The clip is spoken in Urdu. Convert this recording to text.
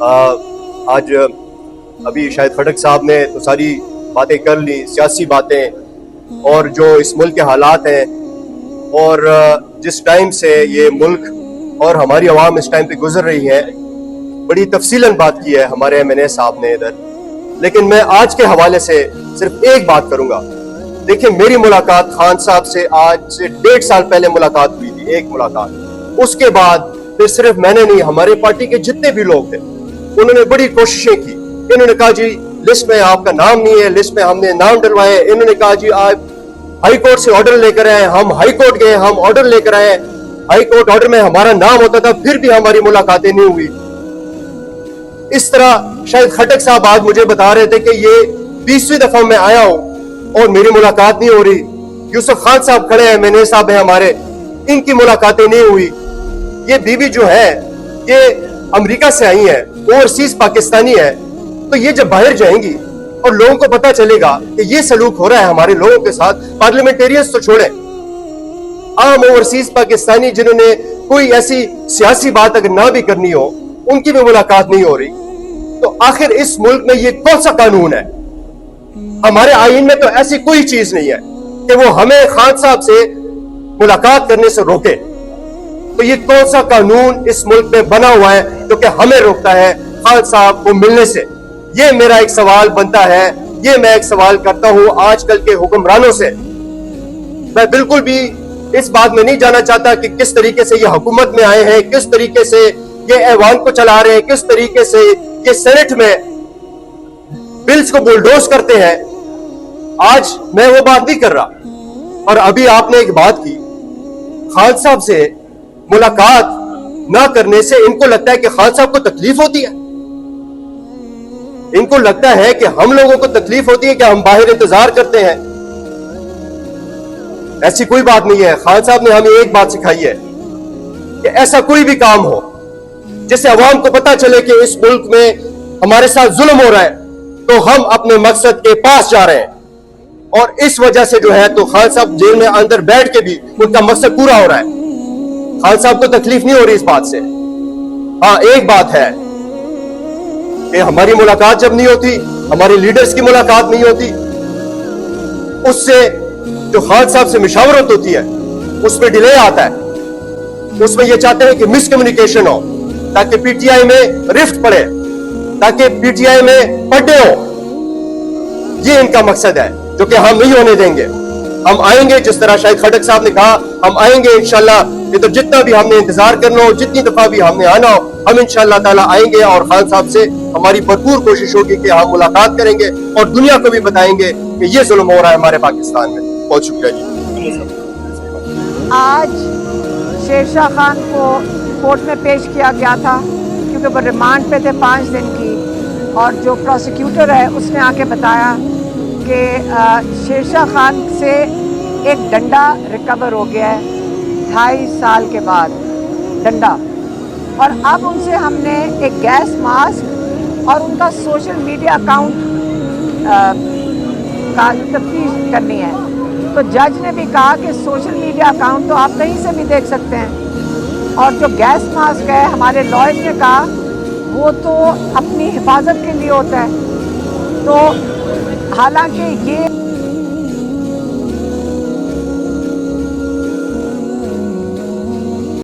آج ابھی شاید خٹک صاحب نے تو ساری باتیں کر لی، سیاسی باتیں اور جو اس ملک کے حالات ہیں اور جس ٹائم سے یہ ملک اور ہماری عوام اس ٹائم پہ گزر رہی ہے، بڑی تفصیلاً بات کی ہے ہمارے MNA صاحب نے ادھر. لیکن میں آج کے حوالے سے صرف ایک بات کروں گا. دیکھیں، میری ملاقات خان صاحب سے آج سے 1.5 سال پہلے ملاقات ہوئی تھی، ایک ملاقات. اس کے بعد پھر صرف میں نے نہیں، ہمارے پارٹی کے جتنے بھی لوگ تھے انہوں نے بڑی کوششیں کی. انہوں نے کہا جی لسٹ میں آپ کا نام نہیں ہے، لسٹ میں ہم نے نام ڈلوائے. انہوں نے کہا جی آپ ہائی کورٹ سے آرڈر لے کر آئے. ہم ہائی کورٹ گئے، ہم آرڈر لے کر آئے. ہائی کورٹ آرڈر میں ہمارا نام ہوتا تھا، پھر بھی ہماری ملاقاتیں نہیں ہوئی. اس طرح شاید خٹک صاحب آج مجھے بتا رہے تھے کہ یہ 20ویں دفعہ میں آیا ہوں اور میری ملاقات نہیں ہو رہی. یوسف خان صاحب کھڑے ہیں، MNA صاحب ہیں ہمارے، ان کی ملاقاتیں نہیں ہوئی. یہ بیوی جو ہے یہ امریکہ سے آئی ہیں، اوورسیز پاکستانی ہے. تو یہ جب باہر جائیں گی اور لوگوں کو پتا چلے گا کہ یہ سلوک ہو رہا ہے ہمارے لوگوں کے ساتھ، پارلیمنٹیرینز تو چھوڑیں، عام اوورسیز پاکستانی جنہوں نے کوئی ایسی سیاسی بات اگر نہ بھی کرنی ہو، ان کی بھی ملاقات نہیں ہو رہی. تو آخر اس ملک میں یہ کون سا قانون ہے؟ ہمارے آئین میں تو ایسی کوئی چیز نہیں ہے کہ وہ ہمیں خان صاحب سے ملاقات کرنے سے روکے. تو یہ کون سا قانون اس ملک میں بنا ہوا ہے جو کہ ہمیں روکتا ہے خان صاحب کو ملنے سے؟ یہ میرا ایک سوال بنتا ہے. یہ میں ایک سوال کرتا ہوں آج کل کے حکمرانوں سے. میں بالکل بھی اس بات میں نہیں جانا چاہتا کہ کس طریقے سے یہ حکومت میں آئے ہیں، کس طریقے سے یہ ایوان کو چلا رہے ہیں، کس طریقے سے یہ سینٹ میں بلز کو بلڈوز کرتے ہیں. آج میں وہ بات نہیں کر رہا. اور ابھی آپ نے ایک بات کی، خان صاحب سے ملاقات نہ کرنے سے ان کو لگتا ہے کہ خان صاحب کو تکلیف ہوتی ہے. ان کو لگتا ہے کہ ہم لوگوں کو تکلیف ہوتی ہے کہ ہم باہر انتظار کرتے ہیں. ایسی کوئی بات نہیں ہے. خان صاحب نے ہمیں ایک بات سکھائی ہے کہ ایسا کوئی بھی کام ہو جس سے عوام کو پتا چلے کہ اس ملک میں ہمارے ساتھ ظلم ہو رہا ہے تو ہم اپنے مقصد کے پاس جا رہے ہیں. اور اس وجہ سے جو ہے تو خان صاحب جیل میں اندر بیٹھ کے بھی ان کا مقصد پورا ہو رہا ہے. خان صاحب کو تکلیف نہیں ہو رہی اس بات سے. ہاں ایک بات ہے کہ ہماری ملاقات جب نہیں ہوتی، ہماری لیڈرز کی ملاقات نہیں ہوتی، اس سے جو خان صاحب سے مشاورت ہوتی ہے اس میں ڈیلے آتا ہے. اس میں یہ چاہتے ہیں کہ مس کمیونیکیشن ہو تاکہ PTI میں رفٹ پڑے، تاکہ PTI میں پڑے ہو. یہ ان کا مقصد ہے جو کہ ہم نہیں ہونے دیں گے. ہم آئیں گے، جس طرح شاہد خٹک صاحب نے کہا، ہم آئیں گے انشاءاللہ. یہ تو جتنا بھی ہم نے انتظار کرنا ہو، جتنی دفعہ بھی ہم نے آنا ہو، ہم انشاءاللہ تعالیٰ آئیں گے اور خان صاحب سے ہماری بھرپور کوشش ہوگی کہ ہم ملاقات کریں گے اور دنیا کو بھی بتائیں گے کہ یہ ظلم ہو رہا ہے ہمارے پاکستان میں. بہت شکریہ جی. آج شیرشاہ خان کو کورٹ میں پیش کیا گیا تھا کیونکہ وہ ریمانڈ پہ تھے 5 دن کی، اور جو پروسیکیوٹر ہے اس نے آ کے بتایا کہ شیرشاہ خان سے ایک ڈنڈا ریکور ہو گیا ہے 2.5 سال کے بعد، ڈنڈا. اور اب ان سے ہم نے ایک گیس ماسک اور ان کا سوشل میڈیا اکاؤنٹ کا تفتیش کرنی ہے. تو جج نے بھی کہا کہ سوشل میڈیا اکاؤنٹ تو آپ کہیں سے بھی دیکھ سکتے ہیں، اور جو گیس ماسک ہے ہمارے لائر نے کہا وہ تو اپنی حفاظت کے لیے ہوتا ہے. تو حالانکہ یہ